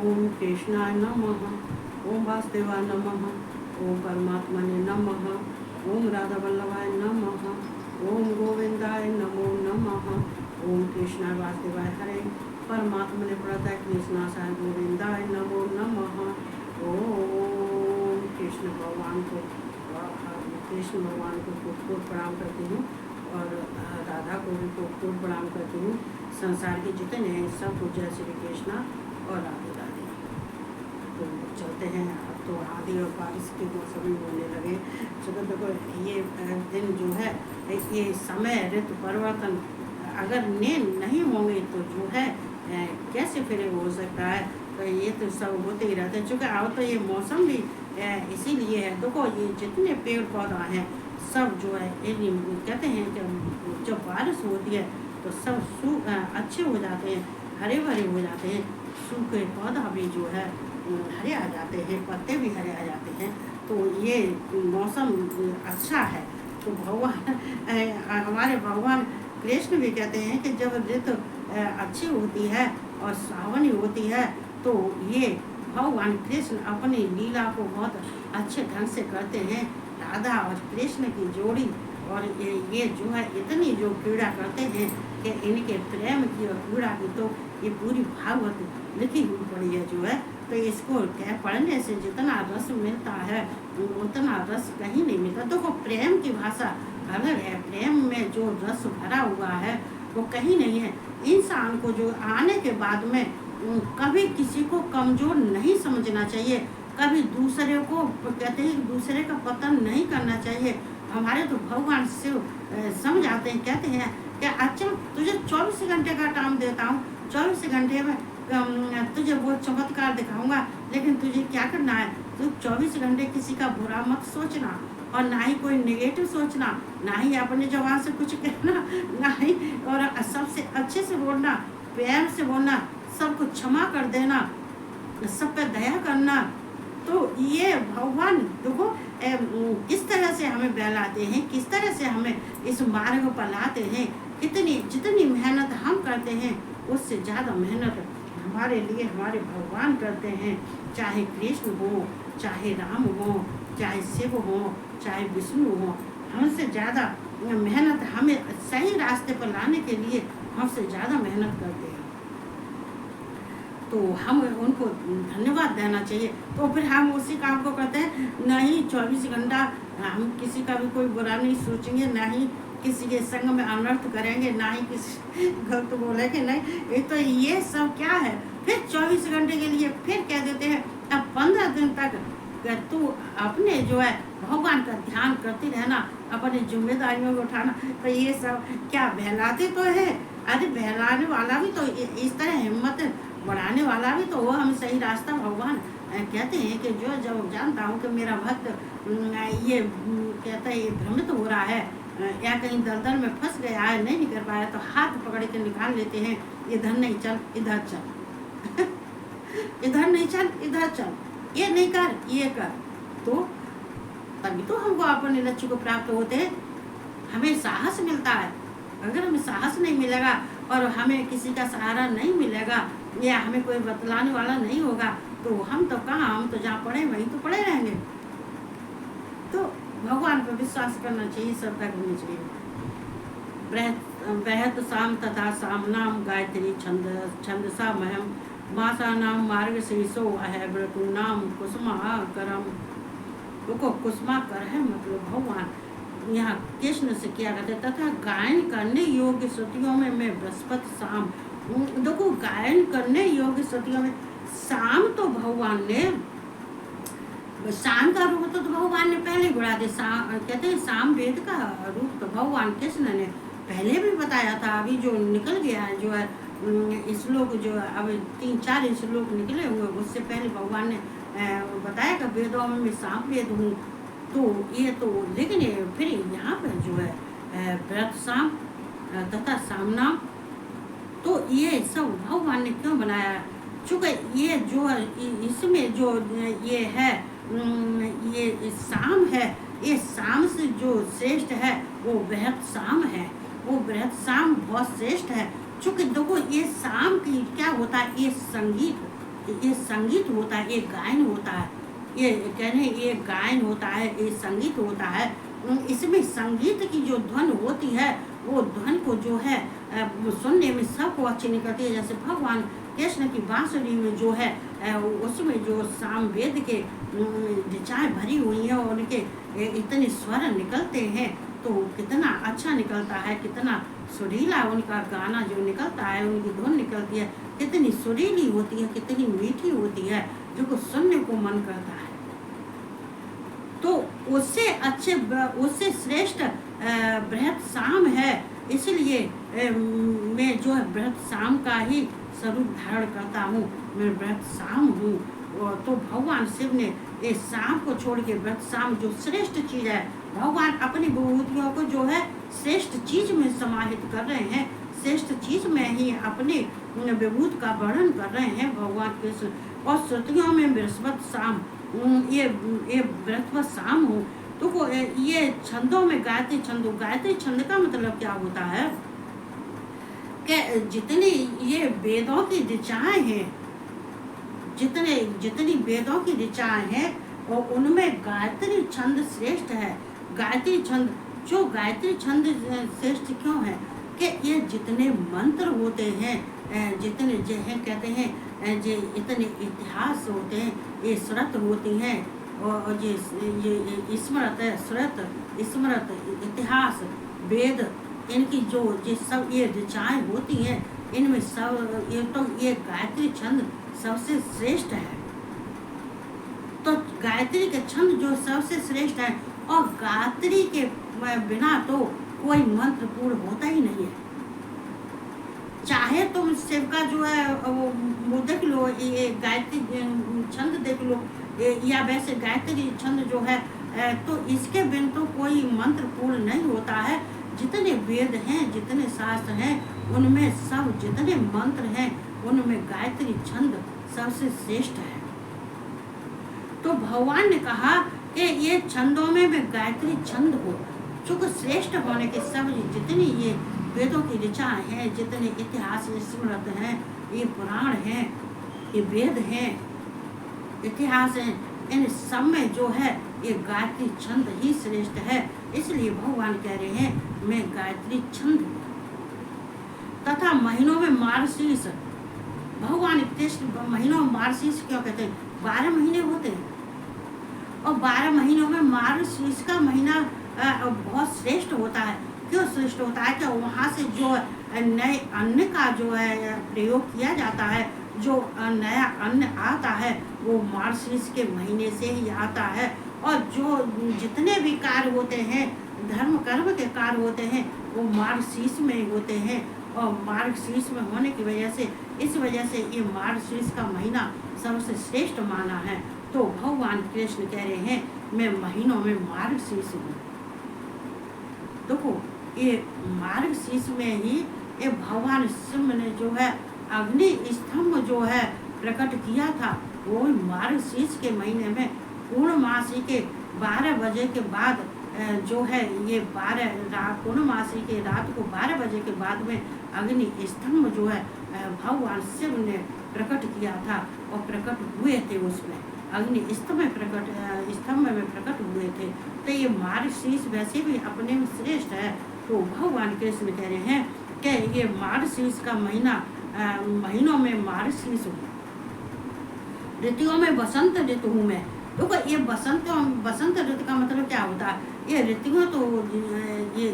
ओम कृष्णाय नमः, ओम वासुदेवाय नमः, ओम परमात्मने नमः, ओम राधा वल्लभाय नमः, ओम गोविंदाय नमो नमः, ओम कृष्णाय वासुदेवाय हरे, परमात्मने प्रणतः कृष्णाय गोविंदाय नमो नमः। ओम कृष्ण भगवान को कोट प्रणाम करती हूँ और राधा को भी कोट प्रणाम करती हूँ। संसार के जितने हैं सबको जय श्री कृष्णा और राधे राधे। तो चलते हैं, अब तो आंधी और बारिश के मौसम में होने लगे। चलो देखो, ये दिन जो है, ये समय ऋतु परिवर्तन अगर नहीं होंगे तो जो है कैसे फिर हो सकता है। तो ये तो सब होते ही रहते हैं, चूँकि अब तो ये मौसम भी इसीलिए है। देखो, ये जितने पेड़ पौधा हैं सब जो है, कहते हैं कि जब बारिश होती है तो सब अच्छे हो जाते हैं, हरे भरे हो जाते हैं। सूखे पौधा भी जो है हरे आ जाते हैं, पत्ते भी हरे आ जाते हैं। तो ये मौसम अच्छा है। तो भगवान हमारे भगवान कृष्ण भी कहते हैं कि जब ऋतु अच्छी होती है और सावनी होती है तो ये भगवान कृष्ण अपनी लीला को बहुत अच्छे ढंग से करते हैं। राधा और कृष्ण की जोड़ी और ये जो है इतनी जो क्रीड़ा करते हैं कि इनके प्रेम की और क्रीड़ा की तो ये पूरी भागवत लिखी हुई पड़ी है जो है। तो इसको पढ़ने से जितना रस मिलता है उतना रस कहीं नहीं मिलता। देखो, प्रेम की भाषा अलग है, प्रेम में जो रस भरा हुआ है वो कहीं नहीं है। इंसान को जो आने के बाद में कभी किसी को कमज़ोर नहीं समझना चाहिए, कभी दूसरे को कहते हैं दूसरे का पतन नहीं करना चाहिए। हमारे तो भगवान शिव समझाते हैं, कहते हैं कि अच्छा तुझे 24 घंटे का टाइम देता हूँ, 24 घंटे में तुझे वो चमत्कार दिखाऊंगा, लेकिन तुझे क्या करना है, तू 24 घंटे किसी का बुरा मत सोचना और ना ही कोई नेगेटिव सोचना, ना ही अपने जवान से कुछ कहना, ना ही और सबसे अच्छे से बोलना, प्यार से बोलना, सबको क्षमा कर देना, सब पे दया करना। तो ये भगवान देखो किस तरह से हमें बहलाते हैं, किस तरह से हमें इस मार्ग पर लाते हैं। जितनी मेहनत हम करते हैं उससे ज़्यादा मेहनत हमारे लिए हमारे भगवान करते हैं। चाहे कृष्ण हो, चाहे राम हो, चाहे शिव हो, चाहे विष्णु हो, हमसे ज़्यादा मेहनत हमें सही रास्ते पर लाने के लिए हमसे ज़्यादा मेहनत करते हैं। तो हम उनको धन्यवाद देना चाहिए। तो फिर हम उसी काम को करते हैं, नहीं 24 घंटा हम किसी का भी कोई बुरा नहीं सोचेंगे, ना ही किसी के संग में अनर्थ करेंगे, ना ही किसी गलत बोलेंगे। नहीं, ये तो ये सब क्या है। फिर 24 घंटे के लिए फिर कह देते हैं अब 15 दिन तक तू अपने जो है भगवान का ध्यान करती रहना, अपनी जिम्मेदारियों को उठाना। तो ये सब क्या बहलाते तो है। अरे बहलाने वाला भी तो इस तरह हिम्मत बढ़ाने वाला भी तो वो हमें सही रास्ता भगवान कहते हैं कि जो जब जानता हूँ कि मेरा भक्त ये कहता है ये भ्रमित हो रहा है या कहीं दलदल में फंस गया है, नहीं निकल पाया, तो हाथ पकड़ के निकाल लेते हैं, इधर नहीं चल इधर चल इधर नहीं चल इधर चल, ये नहीं कर ये कर। तो तभी तो हमको अपने लक्ष्य को प्राप्त होते हैं, हमें साहस मिलता है। अगर हमें साहस नहीं मिलेगा और हमें किसी का सहारा नहीं मिलेगा या हमें कोई बतलाने वाला नहीं होगा तो हम तो कहाँ, हम तो जहाँ पढ़े वहीं तो पढ़े रहेंगे। तो भगवान पर विश्वास करना चाहिए, श्रद्धा करनी चाहिए। बृहत साम तथा सामनाम गायत्री छंदसा महम मासा नाम मार्ग शीर्षो है व्रतु नाम कुसुमा करम। देखो, कुसुमा कर है मतलब भगवान यहाँ कृष्ण से किया करते तथा गायन करने योग्य श्रुतियों में मैं बृहस्पति शाम। देखो, गायन करने योग्य श्रुतियों में शाम तो भगवान ने, शाम का रूप तो भगवान ने पहले बढ़ा दिया। कहते हैं शाम वेद का रूप तो भगवान कृष्ण ने पहले भी बताया था। अभी जो निकल गया है जो है श्लोक, जो अब 3-4 श्लोक निकले हुए, उससे पहले भगवान ने बताया कि वेदों में मैं शाम वेद हूँ। तो ये तो लेकिन फिर यहाँ पर जो है व्रत शाम तथा सामनाम, तो ये सब भगवान ने क्यों बनाया? चूँकि ये जो इसमें जो ये है ये शाम है, ये शाम से जो श्रेष्ठ है वो बृहत शाम है, वो बृहत शाम बहुत श्रेष्ठ है। चूँकि देखो ये शाम की क्या होता है, ये संगीत ये संगीत होता है, ये गायन होता है, ये कहने ये गायन होता है, ये संगीत होता है। इसमें संगीत की जो ध्वन होती है वो ध्वन को जो है सुनने में सबको अच्छी निकलती है। जैसे भगवान कृष्ण की बांसुरी में जो है उसमें जो सामवेद के ऋचाएँ भरी हुई हैं और उनके इतने स्वर निकलते हैं तो कितना अच्छा निकलता है, कितना सुरीला उनका गाना जो निकलता है, उनकी धुन निकलती है, कितनी सुरीली होती है, कितनी मीठी होती है, जो को सुनने को मन करता है। तो उससे अच्छे उससे श्रेष्ठ बृहत साम है। इसलिए मैं जो है बृहत साम का ही स्वरूप धारण करता हूँ, मैं बृहत साम हूँ। तो भगवान शिव ने इस साम को छोड़ के बृहत साम जो श्रेष्ठ चीज़ है, भगवान अपनी विभूतियों को जो है श्रेष्ठ चीज में समाहित कर रहे हैं, श्रेष्ठ चीज में ही अपने विभूत का वर्णन कर रहे हैं भगवान कृष्ण। और श्रुतियों में बृहस्पति शाम ये बृहस्पति शाम हो तो ये छंदों में गायत्री छंद, गायत्री छंद का मतलब क्या होता है कि जितनी ये वेदों की ऋचाएं हैं, जितनी वेदों की ऋचाएं हैं और उनमें गायत्री छंद श्रेष्ठ है। गायत्री छंद, जो गायत्री छंद श्रेष्ठ क्यों है कि ये जितने मंत्र होते हैं, जितने जो है कहते हैं जो इतने इतिहास होते हैं, ये श्रुत होती हैं और ये स्मृत है, श्रुत स्मृत इतिहास वेद, इनकी जो सब ये ऋचाएँ होती हैं, इनमें सब ये गायत्री छंद सबसे श्रेष्ठ है। तो गायत्री के छंद जो सबसे श्रेष्ठ है और गायत्री के बिना तो कोई मंत्र पूर्ण होता ही नहीं है। चाहे तुम शिव का जो है वो देख लो, ये गायत्री छंद देख लो, या वैसे गायत्री छंद जो है तो इसके बिन तो कोई मंत्र पूर्ण नहीं होता है। जितने वेद हैं, जितने शास्त्र हैं, उनमें सब जितने मंत्र हैं उनमें गायत्री छंद सबसे श्रेष्ठ है। तो भगवान ने कहा कि ये छंदों में गायत्री छंद हो, चूँकि श्रेष्ठ होने के सब जितनी ये वेदों की ऋचाएँ हैं, जितने इतिहास स्मृत हैं, ये पुराण हैं, ये वेद हैं, इतिहास हैं, इन सब में जो है ये गायत्री छंद ही श्रेष्ठ है। इसलिए भगवान कह रहे हैं मैं गायत्री छंद तथा महीनों में मार्गशीर्ष, भगवान कृष्ण महीनों में मार्गशीर्ष क्यों कहते हैं? 12 महीने होते हैं और 12 महीनों में मार्गशीर्ष का महीना बहुत श्रेष्ठ होता है। क्यों श्रेष्ठ होता है? कि वहाँ से जो नए अन्न का जो है प्रयोग किया जाता है, जो नया अन्न आता है वो मार्गशीर्ष के महीने से ही आता है। और जो जितने भी कार्य होते हैं, धर्म कर्म के कार्य होते हैं, वो मार्गशीर्ष में होते हैं। और मार्गशीर्ष में होने की वजह से, इस वजह से ये मार्गशीर्ष का महीना सबसे श्रेष्ठ माना है। तो भगवान कृष्ण कह रहे हैं मैं महीनों में मार्गशीर्ष हूँ। देखो ये मार्गशीर्ष में ही ये भगवान शिव ने जो है अग्नि स्तंभ जो है प्रकट किया था, वो मार्गशीर्ष के महीने में पूर्णमासी के 12 बजे के बाद जो है ये 12 पूर्णमासी के रात को 12 बजे के बाद में अग्नि स्तंभ जो है भगवान शिव ने प्रकट किया था और प्रकट हुए थे, उसमें अग्नि स्तंभ में प्रकट हुए थे। तो ये मार्गशीर्ष वैसे भी अपने में श्रेष्ठ है। तो भगवान कृष्ण कह रहे हैं कि ये मार्गशीर्ष का महीना महीनों में मार्गशीर्ष हूँ, ऋतुओं में बसंत ऋतु हूँ मैं। देखो ये बसंत ऋतु का मतलब क्या होता है? ये ऋतुओं तो ये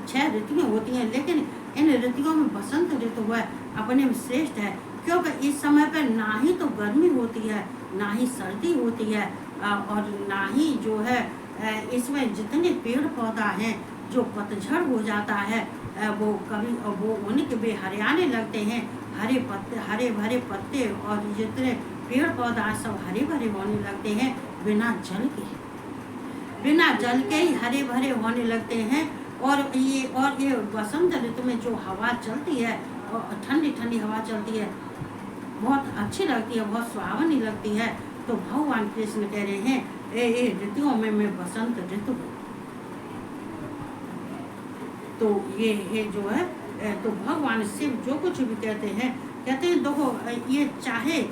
6 ऋतुएं होती हैं, लेकिन इन ऋतुओं में बसंत ऋतु है अपने में श्रेष्ठ है। क्योंकि इस समय पर ना ही तो गर्मी होती है, ना ही सर्दी होती है, और ना ही जो है इसमें जितने पेड़ पौधा हैं जो पतझड़ हो जाता है वो कभी वो उनके भी हरियाने लगते हैं, हरे पत्ते, हरे भरे पत्ते, और जितने पेड़ पौधा सब हरे भरे होने लगते हैं बिना जल के ही हरे भरे होने लगते हैं। और ये बसंत ऋतु में जो हवा चलती है, ठंडी ठंडी हवा चलती है, बहुत अच्छी लगती है, बहुत सुहावनी लगती है। तो भगवान कृष्ण कह रहे हैं ये ऋतुओं में मैं बसंत ऋतु हूँ। तो ये जो है तो भगवान शिव जो कुछ भी कहते हैं कहते हैं देखो ये चाहे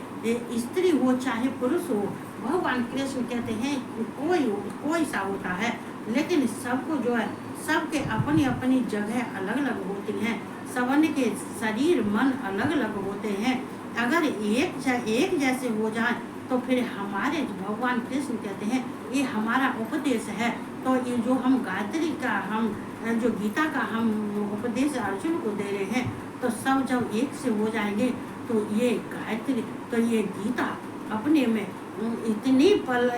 स्त्री हो चाहे पुरुष हो, भगवान कृष्ण कहते हैं कोई सा होता है, लेकिन सबको जो है सबके अपनी अपनी जगह अलग अलग होती हैं, सबने के शरीर मन अलग अलग होते हैं। अगर एक जैसे हो जाए तो फिर हमारे भगवान कृष्ण कहते हैं ये हमारा उपदेश है। तो ये जो हम गायत्री का हम जो गीता का हम उपदेश अर्जुन को दे रहे हैं, तो सब जब एक से हो जाएंगे तो ये गायत्री तो ये गीता अपने में इतनी फल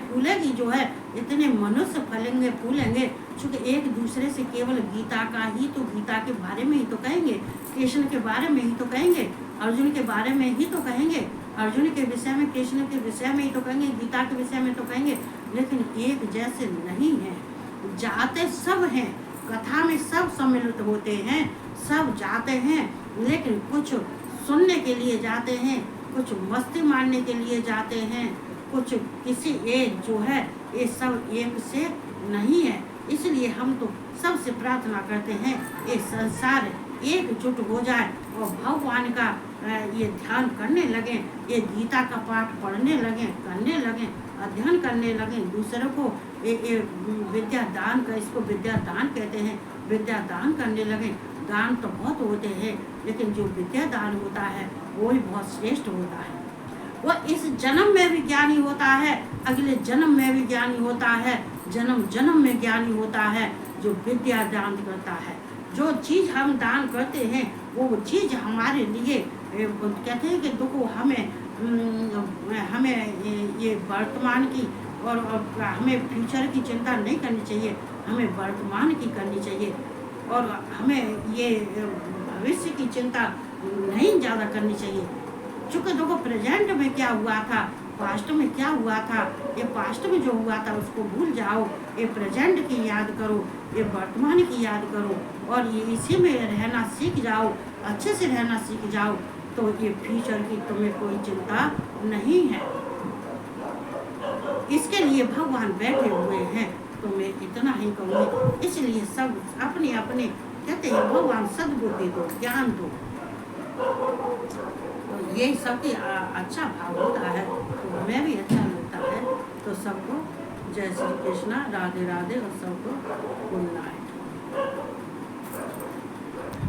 फूलेगी जो है, इतने मनुष्य फलेंगे फूलेंगे, क्योंकि एक दूसरे से केवल गीता का ही तो गीता के बारे में ही तो कहेंगे, कृष्ण के बारे में ही तो कहेंगे, अर्जुन के बारे में ही तो कहेंगे, अर्जुन के विषय में कृष्ण के विषय में ही तो कहेंगे, गीता के विषय में तो कहेंगे, लेकिन एक जैसे नहीं है। जाते सब हैं, कथा में सब सम्मिलित होते हैं, सब जाते हैं, लेकिन कुछ सुनने के लिए जाते हैं, कुछ मस्ती मारने के लिए जाते हैं, कुछ किसी एक जो है ये सब एक से नहीं है। इसलिए हम तो सबसे प्रार्थना करते हैं ये संसार एकजुट हो जाए और भगवान का ये ध्यान करने लगें, ये गीता का पाठ पढ़ने लगें, करने लगें, अध्ययन करने लगें, दूसरों को ये विद्या दान का, इसको विद्या दान कहते हैं, विद्या दान करने लगें। दान तो बहुत होते हैं, लेकिन जो विद्या दान होता है वो ही बहुत श्रेष्ठ होता है। वो इस जन्म में भी ज्ञानी होता है, अगले जन्म में भी ज्ञानी होता है, जन्म जन्म में ज्ञानी होता है जो विद्या दान करता है। जो चीज़ हम दान करते हैं वो चीज़ हमारे लिए कहते हैं कि देखो हमें ये वर्तमान की और हमें फ्यूचर की चिंता नहीं करनी चाहिए, हमें वर्तमान की करनी चाहिए, और हमें ये भविष्य की चिंता नहीं ज़्यादा करनी चाहिए। चूँकि देखो प्रेजेंट में क्या हुआ था, पास्ट में क्या हुआ था, ये पास्ट में जो हुआ था उसको भूल जाओ, ये प्रेजेंट की याद करो, ये वर्तमान की याद करो, और ये इसी में रहना सीख जाओ, अच्छे से रहना सीख जाओ, तो ये फ्यूचर की तुम्हें कोई चिंता नहीं है। इसके लिए भगवान बैठे हुए हैं। तो मैं इतना ही कहूँगी। इसलिए सब अपने अपने कहते हैं भगवान सद्बुद्धि दो, ज्ञान दो, तो ये सबकी अच्छा भाव होता है, तो हमें भी अच्छा लगता है। तो सबको जय श्री कृष्णा, राधे राधे, और सबको गुड नाइट।